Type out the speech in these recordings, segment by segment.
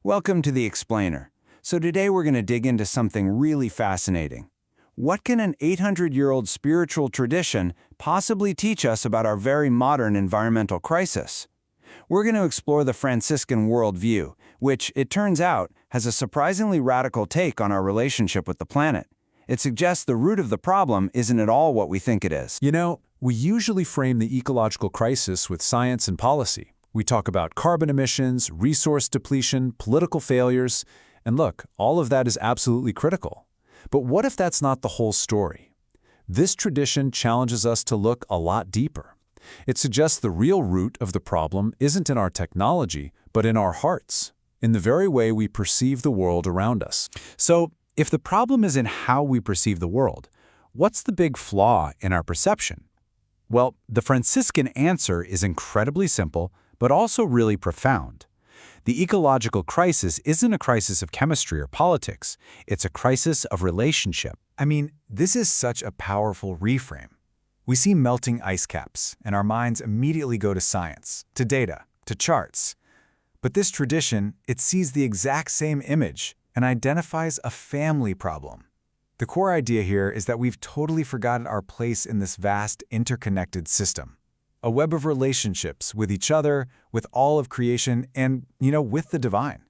Welcome to The Explainer. So today we're going to dig into something really fascinating. What can an 800-year-old spiritual tradition possibly teach us about our very modern environmental crisis? We're going to explore the Franciscan worldview, which, it turns out, has a surprisingly radical take on our relationship with the planet. It suggests the root of the problem isn't at all what we think it is. You know, we usually frame the ecological crisis with science and policy. We talk about carbon emissions, resource depletion, political failures, and look, all of that is absolutely critical. But what if that's not the whole story? This tradition challenges us to look a lot deeper. It suggests the real root of the problem isn't in our technology, but in our hearts, in the very way we perceive the world around us. So, if the problem is in how we perceive the world, what's the big flaw in our perception? Well, the Franciscan answer is incredibly simple, but also really profound. The ecological crisis isn't a crisis of chemistry or politics. It's a crisis of relationship. I mean, this is such a powerful reframe. We see melting ice caps, and our minds immediately go to science, to data, to charts. But this tradition, it sees the exact same image and identifies a family problem. The core idea here is that we've totally forgotten our place in this vast, interconnected system. A web of relationships with each other, with all of creation, and, with the divine.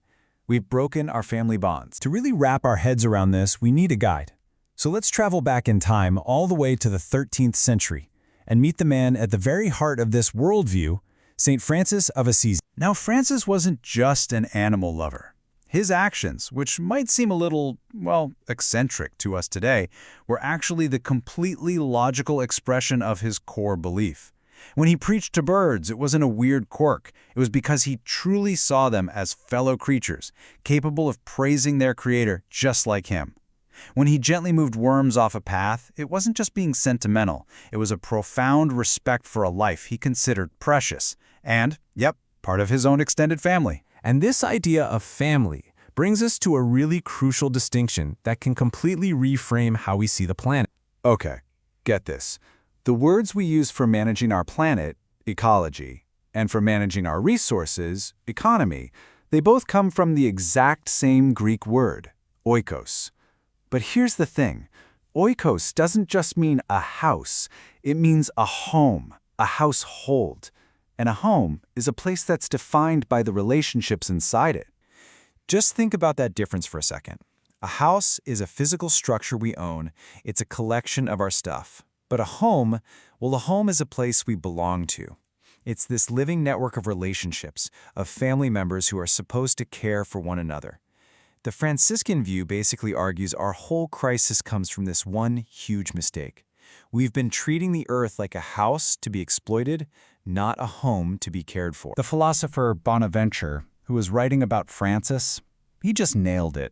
We've broken our family bonds. To really wrap our heads around this, we need a guide. So let's travel back in time all the way to the 13th century and meet the man at the very heart of this worldview, St. Francis of Assisi. Now, Francis wasn't just an animal lover. His actions, which might seem a little, eccentric to us today, were actually the completely logical expression of his core belief. When he preached to birds, it wasn't a weird quirk. It was because he truly saw them as fellow creatures, capable of praising their creator just like him. When he gently moved worms off a path, it wasn't just being sentimental. It was a profound respect for a life he considered precious and, part of his own extended family. And this idea of family brings us to a really crucial distinction that can completely reframe how we see the planet. Okay, get this. The words we use for managing our planet, ecology, and for managing our resources, economy, they both come from the exact same Greek word, oikos. But here's the thing. Oikos doesn't just mean a house. It means a home, a household. And a home is a place that's defined by the relationships inside it. Just think about that difference for a second. A house is a physical structure we own. It's a collection of our stuff. But a home is a place we belong to. It's this living network of relationships, of family members who are supposed to care for one another. The Franciscan view basically argues our whole crisis comes from this one huge mistake. We've been treating the earth like a house to be exploited, not a home to be cared for. The philosopher Bonaventure, who was writing about Francis, he just nailed it.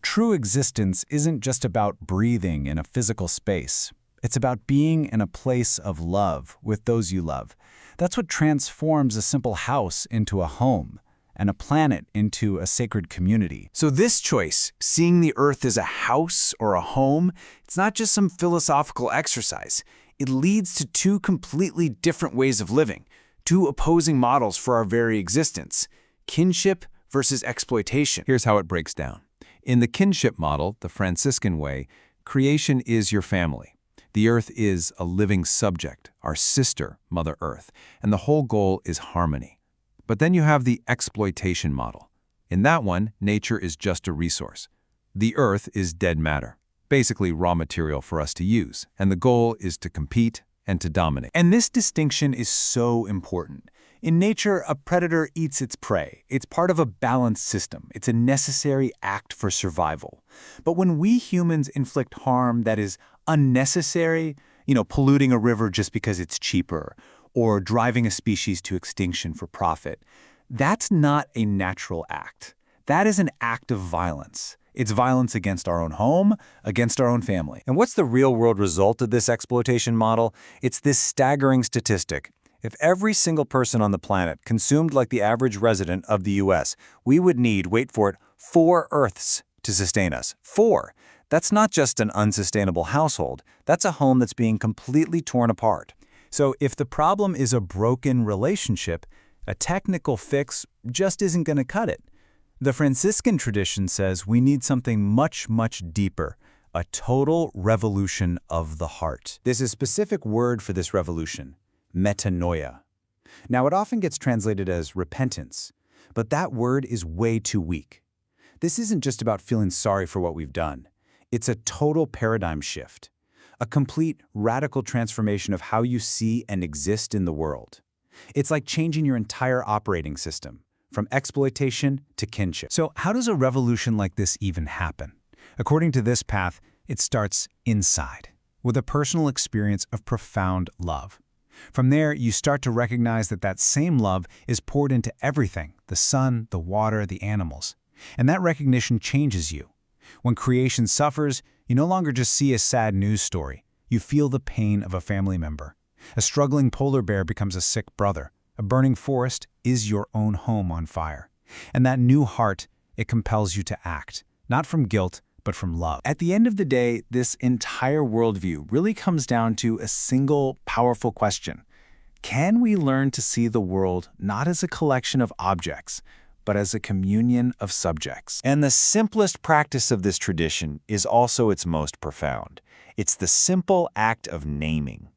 True existence isn't just about breathing in a physical space. It's about being in a place of love with those you love. That's what transforms a simple house into a home, and a planet into a sacred community. So this choice, seeing the earth as a house or a home, it's not just some philosophical exercise. It leads to two completely different ways of living, two opposing models for our very existence, kinship versus exploitation. Here's how it breaks down. In the kinship model, the Franciscan way, creation is your family. The earth is a living subject, our sister, Mother Earth, and the whole goal is harmony. But then you have the exploitation model. In that one, nature is just a resource. The earth is dead matter, basically raw material for us to use, and the goal is to compete and to dominate. And this distinction is so important. In nature, a predator eats its prey. It's part of a balanced system. It's a necessary act for survival. But when we humans inflict harm that is unnecessary, polluting a river just because it's cheaper, or driving a species to extinction for profit, that's not a natural act. That is an act of violence. It's violence against our own home, against our own family. And what's the real-world result of this exploitation model? It's this staggering statistic. If every single person on the planet consumed like the average resident of the U.S., we would need, wait for it, 4 Earths to sustain us. 4. That's not just an unsustainable household. That's a home that's being completely torn apart. So if the problem is a broken relationship, a technical fix just isn't going to cut it. The Franciscan tradition says we need something much, much deeper, a total revolution of the heart. There's a specific word for this revolution: metanoia. Now, it often gets translated as repentance, but that word is way too weak. This isn't just about feeling sorry for what we've done. It's a total paradigm shift, a complete, radical transformation of how you see and exist in the world. It's like changing your entire operating system, from exploitation to kinship. So how does a revolution like this even happen? According to this path, it starts inside, with a personal experience of profound love. From there, you start to recognize that that same love is poured into everything: the sun, the water, the animals. And that recognition changes you. When creation suffers, you no longer just see a sad news story. You feel the pain of a family member. A struggling polar bear becomes a sick brother. A burning forest is your own home on fire. And that new heart, it compels you to act, not from guilt, but from love. At the end of the day, this entire worldview really comes down to a single, powerful question. Can we learn to see the world not as a collection of objects, but as a communion of subjects? And the simplest practice of this tradition is also its most profound. It's the simple act of naming.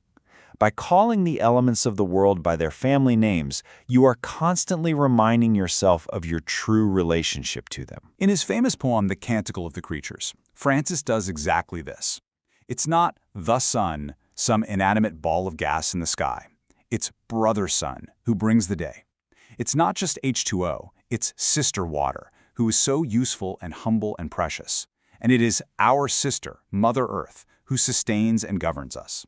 By calling the elements of the world by their family names, you are constantly reminding yourself of your true relationship to them. In his famous poem, The Canticle of the Creatures, Francis does exactly this. It's not the sun, some inanimate ball of gas in the sky. It's brother sun, who brings the day. It's not just H2O, it's sister water, who is so useful and humble and precious. And it is our sister, Mother Earth, who sustains and governs us.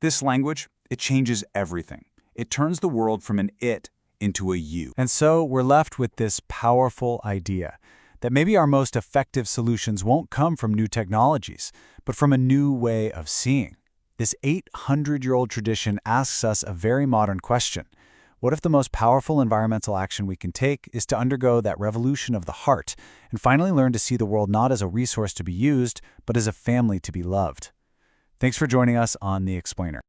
This language, it changes everything. It turns the world from an it into a you. And so we're left with this powerful idea that maybe our most effective solutions won't come from new technologies, but from a new way of seeing. This 800-year-old tradition asks us a very modern question. What if the most powerful environmental action we can take is to undergo that revolution of the heart and finally learn to see the world not as a resource to be used, but as a family to be loved? Thanks for joining us on The Explainer.